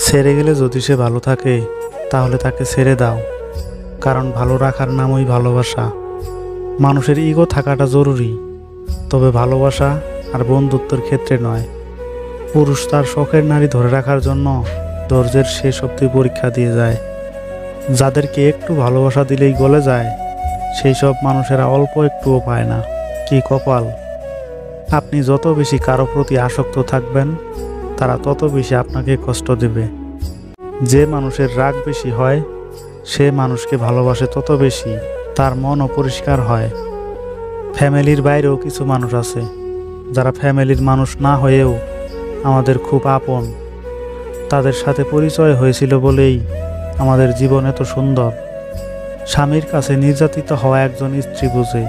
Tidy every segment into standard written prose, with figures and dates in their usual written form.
ছেড়ে গেলে যদি সে ভালো থাকে তাহলে তাকে ছেড়ে দাও, কারণ ভালো রাখার নামই ভালোবাসা। মানুষের ইগো থাকাটা জরুরি, তবে ভালোবাসা আর বন্ধুত্বের ক্ষেত্রে নয়। পুরুষ তার শখের নারী ধরে রাখার জন্য ধৈর্যের শেষ অবধি পরীক্ষা দিয়ে যায়। যাদেরকে একটু ভালোবাসা দিলেই গলে যায়, সেই সব মানুষেরা অল্প একটুও পায় না। কি কপাল! আপনি যত বেশি কারো প্রতি আসক্ত থাকবেন, তারা তত বেশি আপনাকে কষ্ট দেবে। যে মানুষের রাগ বেশি হয়, সে মানুষকে ভালোবাসে তত বেশি, তার মন অপরিষ্কার হয়। ফ্যামিলির বাইরেও কিছু মানুষ আছে, যারা ফ্যামিলির মানুষ না হয়েও আমাদের খুব আপন। তাদের সাথে পরিচয় হয়েছিল বলেই আমাদের জীবন এত সুন্দর। স্বামীর কাছে নির্যাতিত হওয়া একজন স্ত্রী বুঝে,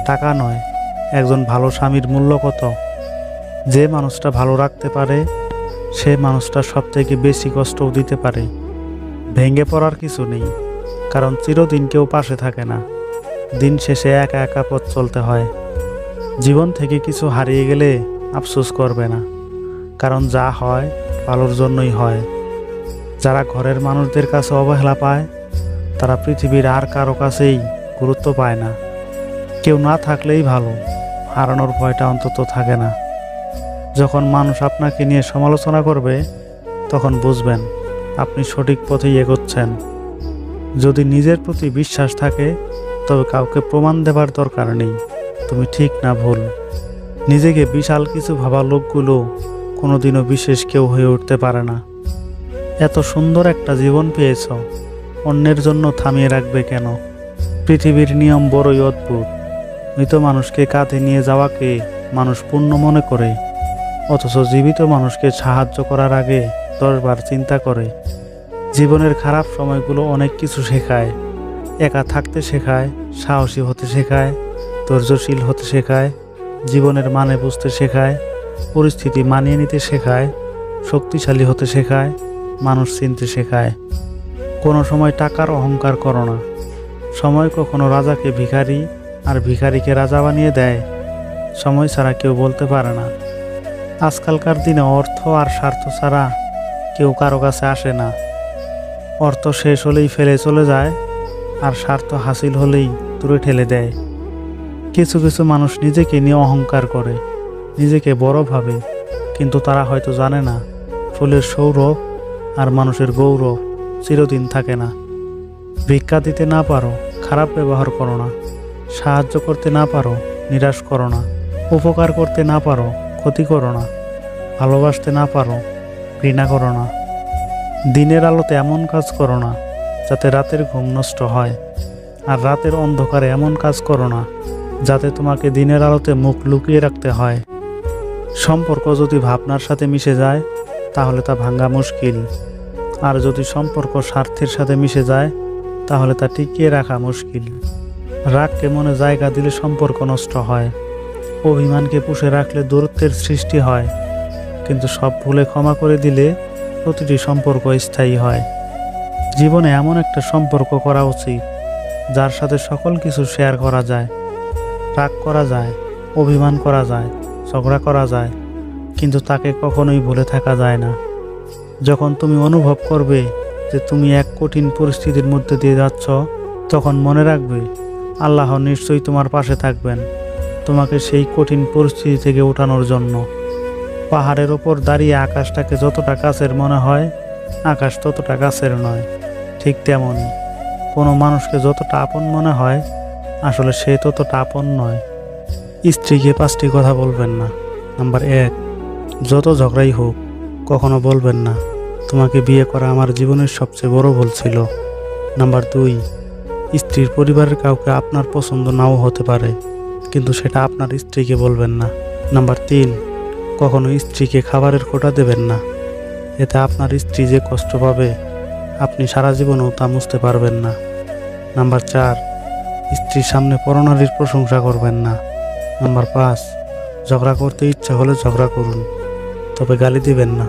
টাকা নয়, একজন ভালো স্বামীর মূল্য কত। যে মানুষটা ভালো রাখতে পারে, সে মানুষটা সবথেকে বেশি কষ্টও দিতে পারে। ভেঙে পড়ার কিছু নেই, কারণ চিরদিন কেউ পাশে থাকে না। দিন শেষে একা একা পথ চলতে হয়। জীবন থেকে কিছু হারিয়ে গেলে আফসোস করবে না, কারণ যা হয় ভালোর জন্যই হয়। যারা ঘরের মানুষদের কাছে অবহেলা পায়, তারা পৃথিবীর আর কারো কাছেই গুরুত্ব পায় না। কেউ না থাকলেই ভালো, হারানোর ভয়টা অন্তত থাকে না। যখন মানুষ আপনাকে নিয়ে সমালোচনা করবে, তখন বুঝবেন আপনি সঠিক পথেই এগোচ্ছেন। যদি নিজের প্রতি বিশ্বাস থাকে, তবে কাউকে প্রমাণ দেবার দরকার নেই তুমি ঠিক না ভুল। নিজেকে বিশাল কিছু ভাবা লোকগুলো কোনোদিনও বিশেষ কেউ হয়ে উঠতে পারে না। এত সুন্দর একটা জীবন পেয়েছ, অন্যের জন্য থামিয়ে রাখবে কেন? পৃথিবীর নিয়ম বড়ই অদ্ভুত। মৃত মানুষকে কাঁধে নিয়ে যাওয়াকে মানুষ পুণ্য মনে করে, অথচ জীবিত মানুষকে সাহায্য করার আগে 10 বার চিন্তা করে। জীবনের খারাপ সময়গুলো অনেক কিছু শেখায়। একা থাকতে শেখায়, সাহসী হতে শেখায়, ধৈর্যশীল হতে শেখায়, জীবনের মানে বুঝতে শেখায়, পরিস্থিতি মানিয়ে নিতে শেখায়, শক্তিশালী হতে শেখায়, মানুষ চিনতে শেখায়। কোনো সময় টাকার অহংকার করো না। সময় কখনো রাজাকে ভিখারি আর ভিখারিকে রাজা বানিয়ে দেয়। সময় ছাড়া কেউ বলতে পারে না। আজকালকার দিনে অর্থ আর স্বার্থ ছাড়া কেউ কারো কাছে আসে না। অর্থ শেষ হলেই ফেলে চলে যায়, আর স্বার্থ হাসিল হলেই দূরে ঠেলে দেয়। কিছু কিছু মানুষ নিজেকে নিয়ে অহংকার করে, নিজেকে বড় ভাবে, কিন্তু তারা হয়তো জানে না ফুলের সৌরভ আর মানুষের গৌরব চিরদিন থাকে না। ভিক্ষা দিতে না পারো, খারাপ ব্যবহার করো না। সাহায্য করতে না পারো, নিরাশ করো না। উপকার করতে না পারো, ক্ষতি করো না। ভালোবাসতে না পারো, ঘৃণা করো না। দিনের আলোতে এমন কাজ করো না যাতে রাতের ঘুম নষ্ট হয়, আর রাতের অন্ধকারে এমন কাজ করো না যাতে তোমাকে দিনের আলোতে মুখ লুকিয়ে রাখতে হয়। সম্পর্ক যদি ভাবনার সাথে মিশে যায়, তাহলে তা ভাঙা মুশকিল। আর যদি সম্পর্ক স্বার্থের সাথে মিশে যায়, তাহলে তা টিকিয়ে রাখা মুশকিল। রাগকে মনে জায়গা দিলে সম্পর্ক নষ্ট হয়। অভিমানকে পুষে রাখলে দূরত্বের সৃষ্টি হয়। কিন্তু সব ভুলে ক্ষমা করে দিলে প্রতিটি সম্পর্ক স্থায়ী হয়। জীবনে এমন একটা সম্পর্ক করা উচিত যার সাথে সকল কিছু শেয়ার করা যায়। রাগ করা যায়, অভিমান করা যায়, ঝগড়া করা যায়, কিন্তু তাকে কখনোই ভুলে থাকা যায় না। যখন তুমি অনুভব করবে যে তুমি এক কঠিন পরিস্থিতির মধ্যে দিয়ে যাচ্ছ, তখন মনে রাখবে আল্লাহ নিশ্চয়ই তোমার পাশে থাকবেন, তোমাকে সেই কঠিন পরিস্থিতি থেকে ওঠানোর জন্য। পাহাড়ের ওপর দাঁড়িয়ে আকাশটাকে যতটা কাছের মনে হয়, আকাশ ততটা কাছের নয়। ঠিক তেমনই কোনো মানুষকে যতটা আপন মনে হয়, আসলে সে ততটা আপন নয়। স্ত্রীকে 5টি কথা বলবেন না। নাম্বার 1, যত ঝগড়াই হোক কখনো বলবেন না তোমাকে বিয়ে করা আমার জীবনের সবচেয়ে বড় ভুল ছিল। নাম্বার 2, স্ত্রীর পরিবারের কাউকে আপনার পছন্দ নাও হতে পারে, কিন্তু সেটা আপনার স্ত্রীকে বলবেন না। নাম্বার 3, কখনো স্ত্রীকে খাবারের কোটা দেবেন না। এতে আপনার স্ত্রী যে কষ্ট পাবে, আপনি সারা জীবনও তা মুছতে পারবেন না। নাম্বার 4, স্ত্রীর সামনে পরনারীর প্রশংসা করবেন না। নাম্বার 5, ঝগড়া করতে ইচ্ছা হলে ঝগড়া করুন, তবে গালি দিবেন না।